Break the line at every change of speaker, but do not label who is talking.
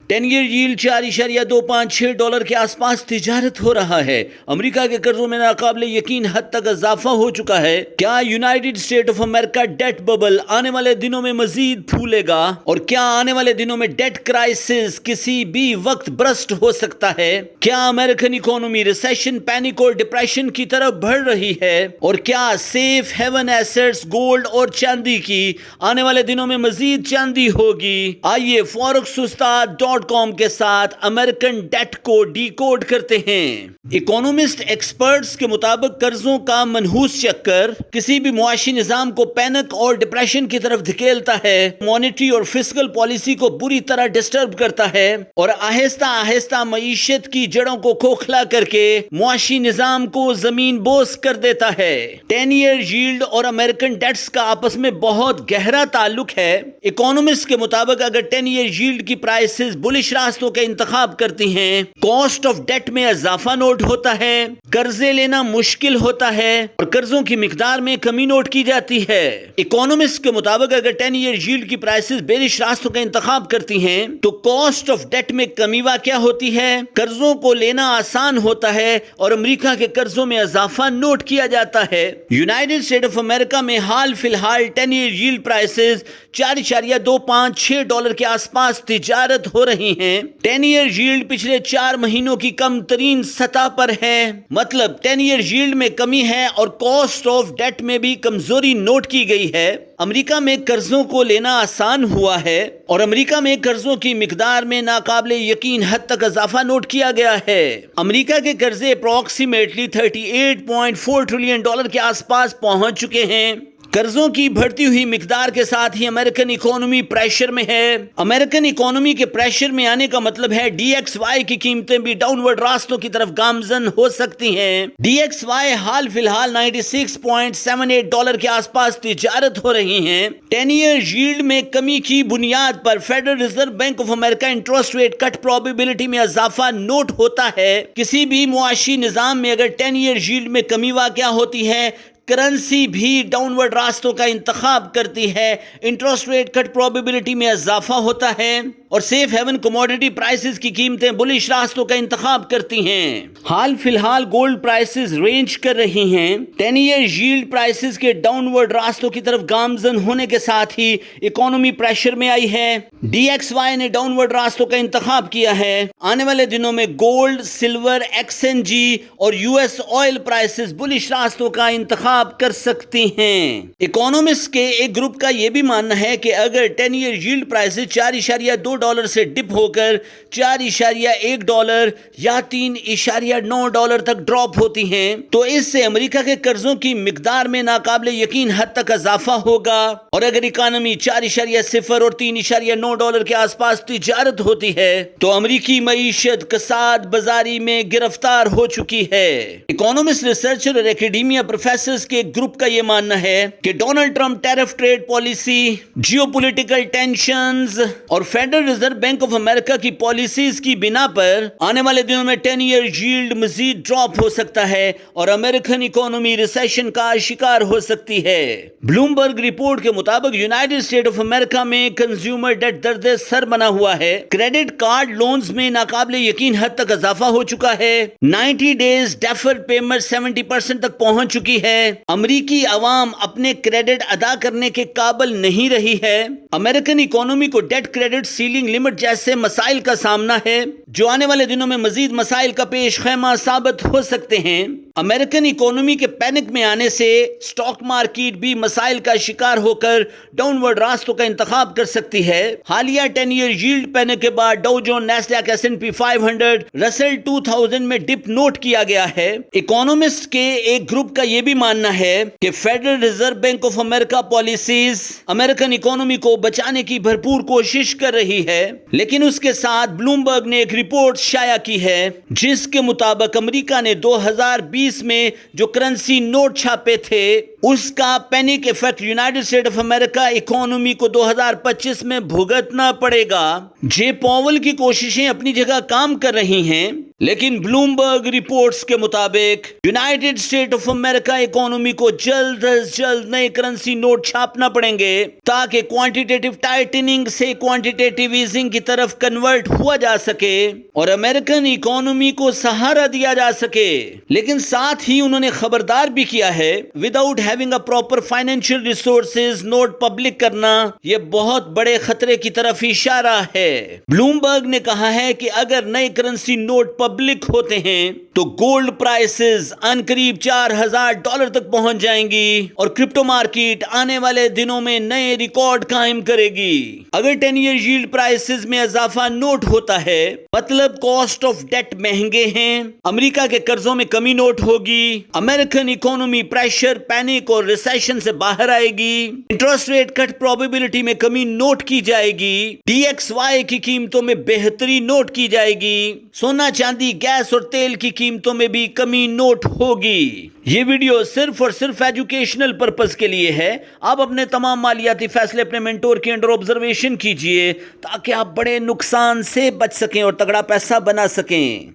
10 year yield 4.256 dollar کے آس پاس تجارت ہو رہا ہے۔ امریکہ کے قرضوں میں ناقابل یقین حد تک اضافہ ہو چکا ہے۔ کیا United State of America debt bubble آنے والے دنوں میں مزید پھولے گا؟ اور کیا آنے والے دنوں میں ڈیٹ کرائسس کسی بھی وقت برسٹ ہو سکتا ہے؟ کیا امریکن اکانومی ریسیشن، پینک اور ڈپریشن کی طرف بڑھ رہی ہے؟ اور کیا سیف ہیون ایسٹس گولڈ اور چاندی کی آنے والے دنوں میں مزید چاندی ہوگی؟ آئیے forex-ustad.com کے ساتھ امریکن ڈیٹ کو ڈی کوڈ کرتے ہیں۔ اکانومسٹ ایکسپرٹس کے مطابق قرضوں کا منحوس چکر کسی بھی معاشی نظام کو پینک اور ڈپریشن کی طرف دھکیلتا ہے، مانیٹری اور فسکل پالیسی کو بری طرح ڈسٹرب کرتا ہے اور آہستہ آہستہ معیشت کی جڑوں کو کھوکھلا کر کے معاشی نظام کو زمین بوس کر دیتا ہے۔ 10 ایئر ییلڈ اور امریکن ڈیٹس کا آپس میں بہت گہرا تعلق ہے۔ اکانومسٹ کے مطابق اگر 10 ایئر ییلڈ کی پرائسز بلش راستوں کا انتخاب کرتی ہیں، کاسٹ آف ڈیٹ میں اضافہ نوٹ ہوتا ہے، قرضے لینا مشکل ہوتا ہے اور قرضوں کی مقدار میں کمی نوٹ کی جاتی ہے۔ اکانومسٹ کے مطابق اگر 10 ایئر ییلڈ کی پرائسز بیرش راستوں کا انتخاب کرتی ہیں تو کاسٹ آف ڈیٹ میں کمی واقع ہوتی ہے، قرضوں کو لینا آسان ہوتا ہے اور امریکہ کے قرضوں میں اضافہ نوٹ کیا جاتا ہے۔ یونائیٹڈ اسٹیٹ آف امریکہ میں حال فی الحال 10 ایئر ییلڈ پرائسز 4.256 ڈالر کے آس پاس تجارت ہو رہی ہیں۔ 10 ایئر ییلڈ پچھلے 4 مہینوں کی کم ترین سطح پر ہے، مطلب 10 ایئر ییلڈ میں کمی ہے اور کاسٹ آف ڈیٹ میں بھی کمزوری نوٹ کی گئی ہے۔ امریکہ میں قرضوں کو لینا آسان ہوا ہے اور امریکہ میں قرضوں کی مقدار میں ناقابل یقین حد تک اضافہ نوٹ کیا گیا ہے۔ امریکہ کے قرضے اپروکسیمیٹلی 38.4 ٹریلین ڈالر کے آس پاس پہنچ چکے ہیں۔ قرضوں کی بڑھتی ہوئی مقدار کے ساتھ ہی امریکن اکانومی پریشر میں ہے۔ امریکن اکانومی کے پریشر میں آنے کا مطلب ہے ڈی ایکس وائی کی قیمتیں بھی ڈاؤن ورڈ راستوں کی طرف گامزن ہو سکتی ہیں۔ ڈی ایکس وائی حال فی الحال 96.78 ڈالر کے آس پاس تجارت ہو رہی ہیں۔ 10 ایئر ییلڈ میں کمی کی بنیاد پر federal reserve bank of America interest rate cut probability میں اضافہ نوٹ ہوتا ہے۔ کسی بھی معاشی نظام میں اگر 10 ایئر ییلڈ میں کمی واقع ہوتی ہے، کرنسی بھی ڈاؤن ورڈ راستوں کا انتخاب کرتی ہے، انٹرسٹ ریٹ کٹ پروبیبلٹی میں اضافہ ہوتا ہے اور سیف ہیون کموڈٹی پرائسز کی قیمتیں بلش راستوں کا انتخاب کرتی ہیں۔ حال فی الحال گولڈ پرائسز رینج کر رہی ہیں۔ 10 ایئر ییلڈ پرائسز کے ڈاؤن ورڈ راستوں کی طرف گامزن ہونے کے ساتھ ہی اکانومی پریشر میں آئی ہے۔ ڈی ایکس وائی نے ڈاؤن ورڈ راستوں کا انتخاب کیا ہے۔ آنے والے دنوں میں gold, silver, X N G اور U S oil prices bullish راستوں کا انتخاب کر سکتی ہیں۔ اکانومسٹ کے ایک گروپ کا یہ بھی ماننا ہے کہ اگر 10 ایئر ییلڈ پرائسز 4.2 ڈالر سے ڈپ ہو کر 4.1 ڈالر یا 3.9 ڈالر تک ڈراپ ہوتی ہیں تو اس سے امریکہ کے قرضوں کی مقدار میں ناقابل یقین حد تک اضافہ ہوگا اور اگر اکانومی 4.0 اور 3.9 ڈالر کے آس پاس تجارت ہوتی ہے تو امریکی معیشت کساد بازاری میں گرفتار ہو چکی ہے۔ اکانومسٹ ریسرچر اور ایکیڈیمیا پروفیسرز کے گروپ کا یہ ماننا ہے کہ Donald Trump tariff trade policy, geo political tensions اور federal reserve bank of America کی پالیسیز کی بنا پر آنے والے دنوں میں 10 ایئر ییلڈ مزید ڈراپ ہو سکتا ہے اور امریکن اکانومی ریسیشن کا شکار ہو سکتی ہے۔ بلومبرگ رپورٹ کے مطابق یونائیٹڈ اسٹیٹ آف امریکہ میں کنزیومر ڈیٹ درد سر بنا ہوا ہے۔ کریڈٹ کارڈ لونز میں ناقابل یقین حد تک اضافہ ہو چکا ہے۔ 90 ڈیز ڈیفرڈ پیمنٹ 70% تک پہنچ چکی ہے۔ امریکی عوام اپنے کریڈٹ ادا کرنے کے قابل نہیں رہی ہے۔ امریکن اکانومی کو ڈیٹ کریڈٹ سیلنگ لمٹ جیسے مسائل کا سامنا ہے جو آنے والے دنوں میں مزید مسائل کا پیش خیمہ ثابت ہو سکتے ہیں۔ امریکن اکانومی کے پینک میں آنے سے سٹاک مارکیٹ بھی مسائل کا شکار ہو کر ڈاؤن ورڈ راستوں کا انتخاب کر سکتی ہے۔ حالیہ 10 ایئر ییلڈ پینک کے بعد ڈاؤ جونز، نیسڈیک، S&P 500، رسل 2000 میں ڈپ نوٹ کیا گیا ہے۔ اکانومسٹ کے ایک گروپ کا یہ بھی ماننا ہے کہ federal reserve bank of America policies American economy کو بچانے کی بھرپور کوشش کر رہی ہے، لیکن اس کے ساتھ بلومبرگ نے ایک رپورٹ شائع کی ہے جس کے مطابق امریکہ نے 2020 میں جو کرنسی نوٹ چھاپے تھے اس کا panic effect United State of America economy کو 2025 میں بھگتنا پڑے گا۔ جے پاول کی کوششیں اپنی جگہ کام کر رہی ہیں، لیکن بلومبرگ رپورٹس کے مطابق United state of America economy کو جلد از جلد نئے کرنسی نوٹ چھاپنا پڑیں گے تاکہ کوانٹیٹیو ٹائٹننگ سے کوانٹیٹیو ایزنگ کی طرف کنورٹ ہوا جا سکے اور امریکن اکانومی کو سہارا دیا جا سکے. لیکن ساتھ ہی انہوں نے خبردار بھی کیا ہے without having a proper financial resources note public کرنا یہ بہت بڑے خطرے کی طرف اشارہ ہے. بلومبرگ نے کہا ہے کہ اگر نئے کرنسی نوٹ پبلک ہوتے ہیں تو گولڈ پرائسز ان قریب $4,000 تک پہنچ جائیں گی اور کرپٹو مارکیٹ آنے والے دنوں میں نئے ریکارڈ قائم کرے گی. اگر 10 ایئر ییلڈ پرائسز میں اضافہ نوٹ ہوتا ہے مطلب کاسٹ آف ڈیٹ مہنگے ہیں, امریکہ کے قرضوں میں کمی نوٹ ہوگی, امریکن اکانومی پریشر پینک اور ریسیشن سے باہر آئے گی, انٹرسٹ ریٹ کٹ پروبیبلٹی میں کمی نوٹ کی جائے گی, DXY کی قیمتوں میں بہتری نوٹ کی جائے گی, سونا چاندی گیس اور تیل کی قیمتوں میں بھی کمی نوٹ ہوگی. یہ ویڈیو صرف اور صرف ایجوکیشنل پرپز کے لیے ہے. آپ اپنے تمام مالیاتی فیصلے اپنے مینٹور کے انڈر آبزرویشن کیجئے تاکہ آپ بڑے نقصان سے بچ سکیں اور تگڑا پیسہ بنا سکیں.